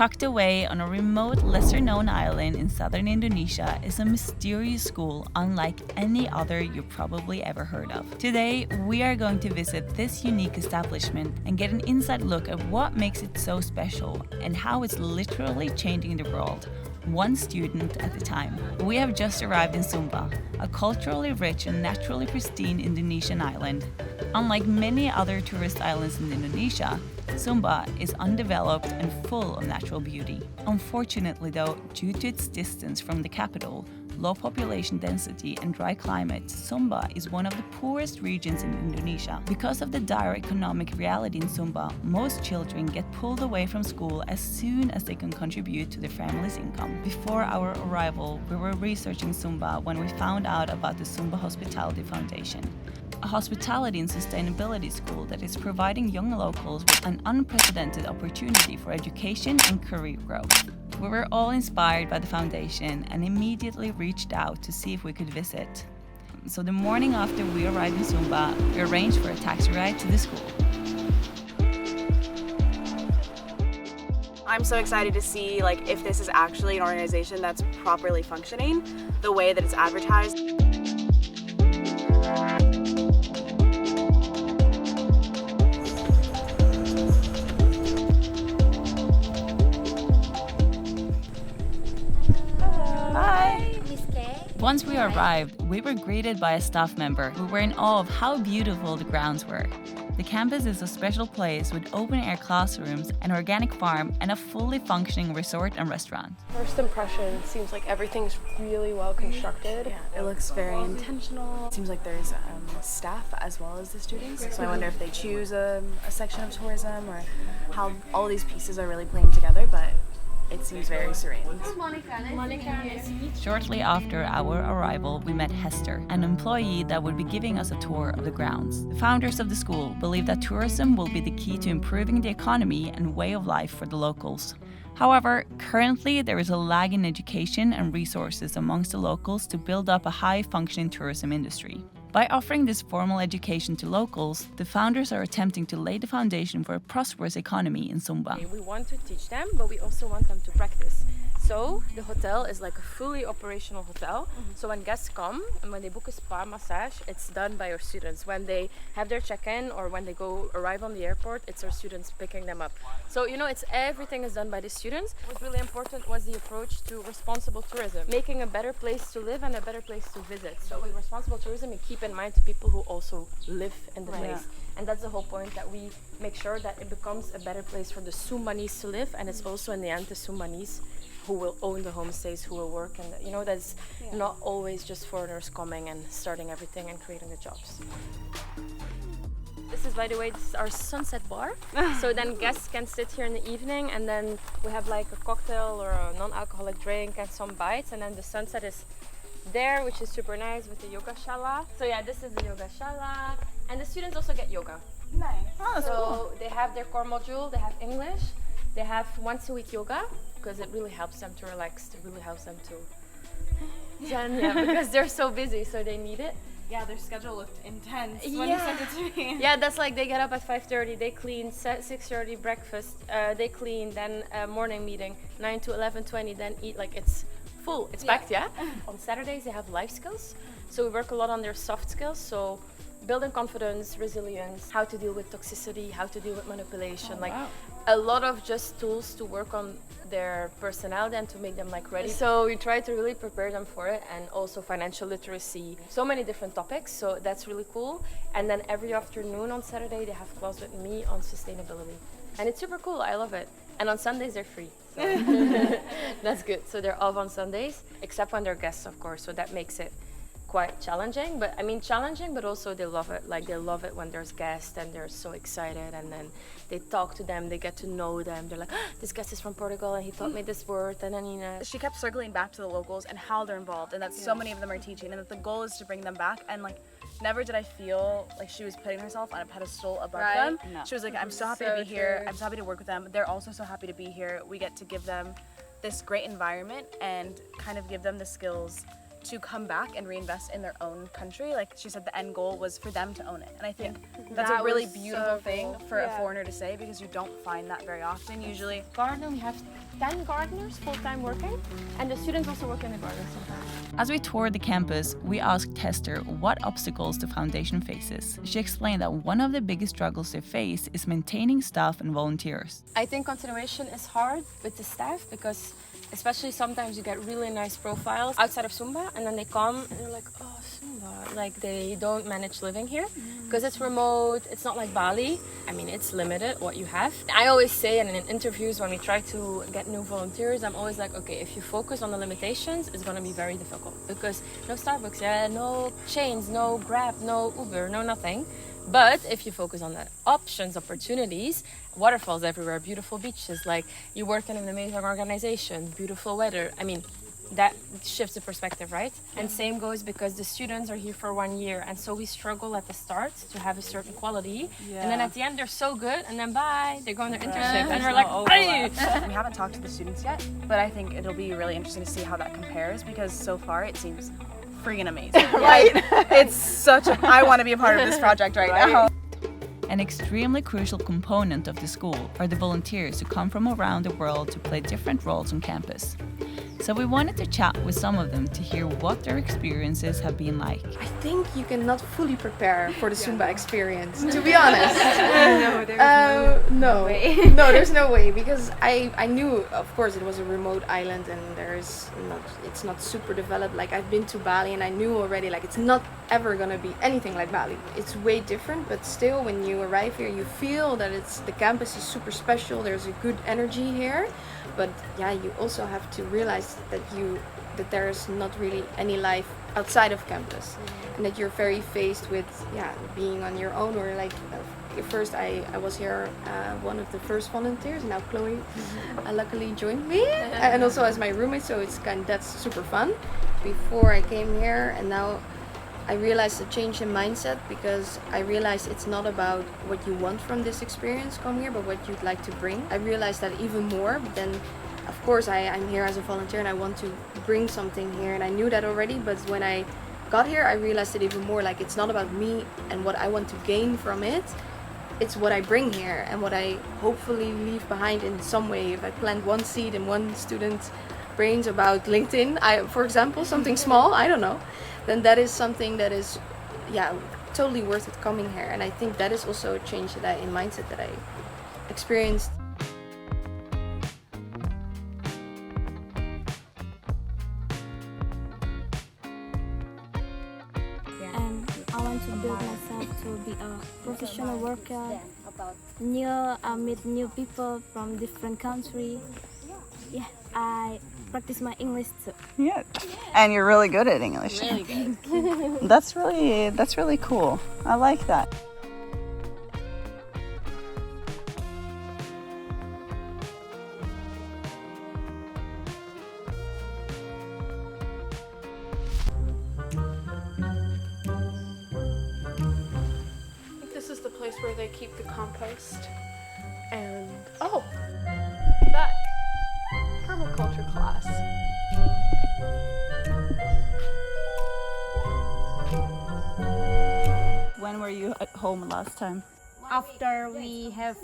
Tucked away on a remote, lesser-known island in southern Indonesia is a mysterious school unlike any other you've probably ever heard of. Today, we are going to visit this unique establishment and get an inside look at what makes it so special and how it's literally changing the world, one student at a time. We have just arrived in Sumba, a culturally rich and naturally pristine Indonesian island. Unlike many other tourist islands in Indonesia, Sumba is undeveloped and full of natural beauty. Unfortunately though, due to its distance from the capital, low population density and dry climate, Sumba is one of the poorest regions in Indonesia. Because of the dire economic reality in Sumba, most children get pulled away from school as soon as they can contribute to their family's income. Before our arrival, we were researching Sumba when we found out about the Sumba Hospitality Foundation, a hospitality and sustainability school that is providing young locals with an unprecedented opportunity for education and career growth. We were all inspired by the foundation and immediately reached out to see if we could visit. So the morning after we arrived in Sumba, we arranged for a taxi ride to the school. I'm so excited to see if this is actually an organization that's properly functioning, the way that it's advertised. Once we arrived, we were greeted by a staff member who were in awe of how beautiful the grounds were. The campus is a special place with open-air classrooms, an organic farm, and a fully functioning resort and restaurant. First impression, seems like everything's really well constructed. Yeah, it looks very intentional. It seems like there's staff as well as the students. So I wonder if they choose a section of tourism or how all these pieces are really playing together, but it seems very serene. Shortly after our arrival, we met Hester, an employee that would be giving us a tour of the grounds. The founders of the school believe that tourism will be the key to improving the economy and way of life for the locals. However, currently there is a lag in education and resources amongst the locals to build up a high-functioning tourism industry. By offering this formal education to locals, the founders are attempting to lay the foundation for a prosperous economy in Sumba. We want to teach them, but we also want them to practice. So the hotel is like a fully operational hotel. So when guests come and when they book a spa massage, it's done by our students. When they have their check-in or when they arrive on the airport, it's our students picking them up. So everything is done by the students. What's really important was the approach to responsible tourism, making a better place to live and a better place to visit. So with responsible tourism, we keep in mind the people who also live in the place. And that's the whole point, that we make sure that it becomes a better place for the Sumbanese to live, and it's also in the end the Sumbanese who will own the homestays, who will work, and that's not always just foreigners coming and starting everything and creating the jobs. This is, by the way, this is our sunset bar. So then guests can sit here in the evening, and then we have like a cocktail or a non-alcoholic drink and some bites, and then the sunset is there, which is super nice with the yoga shala. So yeah, this is the yoga shala, and the students also get yoga. Nice. Oh, that's So cool. they have their core module, they have English, they have once a week yoga, because it really helps them to relax, it really helps them to zen, because they're so busy, so they need it. Yeah, their schedule looked intense when you sent it to me. Yeah, that's like they get up at 5:30, they clean, 6:30 breakfast, they clean, then morning meeting, 9 to 11:20, then eat, it's full, it's packed, yeah? On Saturdays they have life skills, so we work a lot on their soft skills, so building confidence, resilience, how to deal with toxicity, how to deal with manipulation, a lot of just tools to work on their personality and to make them ready. So we try to really prepare them for it, and also financial literacy, so many different topics, so that's really cool. And then every afternoon on Saturday they have class with me on sustainability, and it's super cool, I love it. And on Sundays they're free, so that's good. So they're off on Sundays, except when they're guests, of course, so that makes it quite challenging, but also they love it. They love it when there's guests and they're so excited, and then they talk to them, they get to know them. They're like, this guest is from Portugal and he taught me this word, and then She kept circling back to the locals and how they're involved, and that so many of them are teaching, and that the goal is to bring them back. And never did I feel like she was putting herself on a pedestal above them. No. She was like, I'm so happy to be here. I'm so happy to work with them. They're also so happy to be here. We get to give them this great environment and kind of give them the skills to come back and reinvest in their own country. Like she said, the end goal was for them to own it. And I think that's That a really was beautiful so thing cool. for a foreigner to say, because you don't find that very often. Usually, Garden, we have 10 gardeners full-time working, and the students also work in the garden sometimes. As we toured the campus, we asked Hester what obstacles the foundation faces. She explained that one of the biggest struggles they face is maintaining staff and volunteers. I think continuation is hard with the staff because especially sometimes you get really nice profiles outside of Sumba and then they come and they're like, oh, Sumba, like they don't manage living here because it's remote, it's not like Bali. I mean, it's limited what you have. I always say, and in interviews when we try to get new volunteers, I'm always like, okay, if you focus on the limitations, it's gonna be very difficult because no Starbucks, no chains, no Grab, no Uber, no nothing. But if you focus on the options, opportunities, waterfalls everywhere, beautiful beaches, like you work in an amazing organization, beautiful weather. I mean, that shifts the perspective, right? And same goes because the students are here for 1 year, and so we struggle at the start to have a certain quality, and then at the end they're so good, and then bye, they go on their internship, and we're like, hey! we haven't talked to the students yet, but I think it'll be really interesting to see how that compares, because so far it seems freaking amazing. Right? It's such a, I want to be a part of this project right now. An extremely crucial component of the school are the volunteers who come from around the world to play different roles on campus. So we wanted to chat with some of them to hear what their experiences have been like. I think you cannot fully prepare for the Sumba experience, to be honest. No, there's no way. No, there's no way, because I knew, of course, it was a remote island and it's not super developed. Like, I've been to Bali and I knew already, like, it's not ever gonna be anything like Bali. It's way different, but still, when you arrive here, you feel that the campus is super special. There's a good energy here. But yeah, you also have to realize that there is not really any life outside of campus, and that you're very faced with being on your own, or like first I was here one of the first volunteers. Now Chloe luckily joined me, and also as my roommate, so that's super fun. Before I came here, and now I realized a change in mindset, because I realized it's not about what you want from this experience come here, but what you'd like to bring. I realized that even more, but then of course I'm here as a volunteer and I want to bring something here, and I knew that already, but when I got here I realized it even more. Like, it's not about me and what I want to gain from it, it's what I bring here and what I hopefully leave behind in some way. If I plant one seed in one student's brains about LinkedIn, for example, something small, I don't know, then that is something that is totally worth it coming here. And I think that is also a change in mindset that I experienced. And I want to build myself to be a professional worker, meet new people from different countries. Yeah, I practice my English too. Yeah, and you're really good at English. Really good. That's really cool. I like that. I think this is the place where they keep the compost. And that permaculture class. When were you at home last time? After we have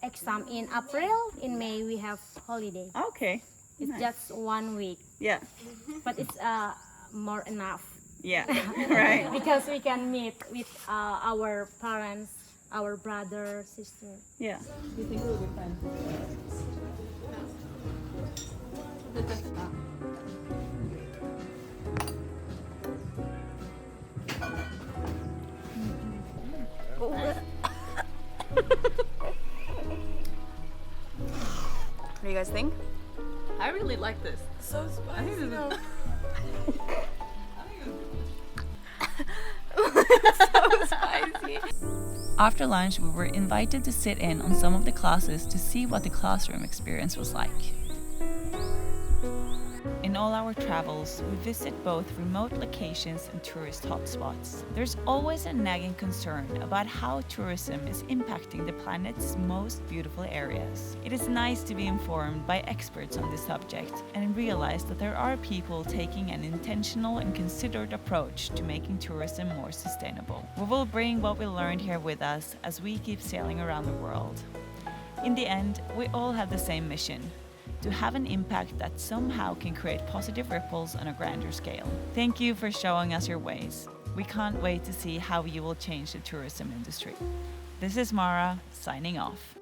exam in April, in May we have holiday. Okay. It's just 1 week, Yeah. but it's more enough Yeah. Right. because we can meet with our parents, our brother, sister. Yeah. You think we'll be friends? What do you guys think? I really like this. So spicy though. After lunch, we were invited to sit in on some of the classes to see what the classroom experience was like. In all our travels, we visit both remote locations and tourist hotspots. There's always a nagging concern about how tourism is impacting the planet's most beautiful areas. It is nice to be informed by experts on this subject and realize that there are people taking an intentional and considered approach to making tourism more sustainable. We will bring what we learned here with us as we keep sailing around the world. In the end, we all have the same mission: to have an impact that somehow can create positive ripples on a grander scale. Thank you for showing us your ways. We can't wait to see how you will change the tourism industry. This is Mara, signing off.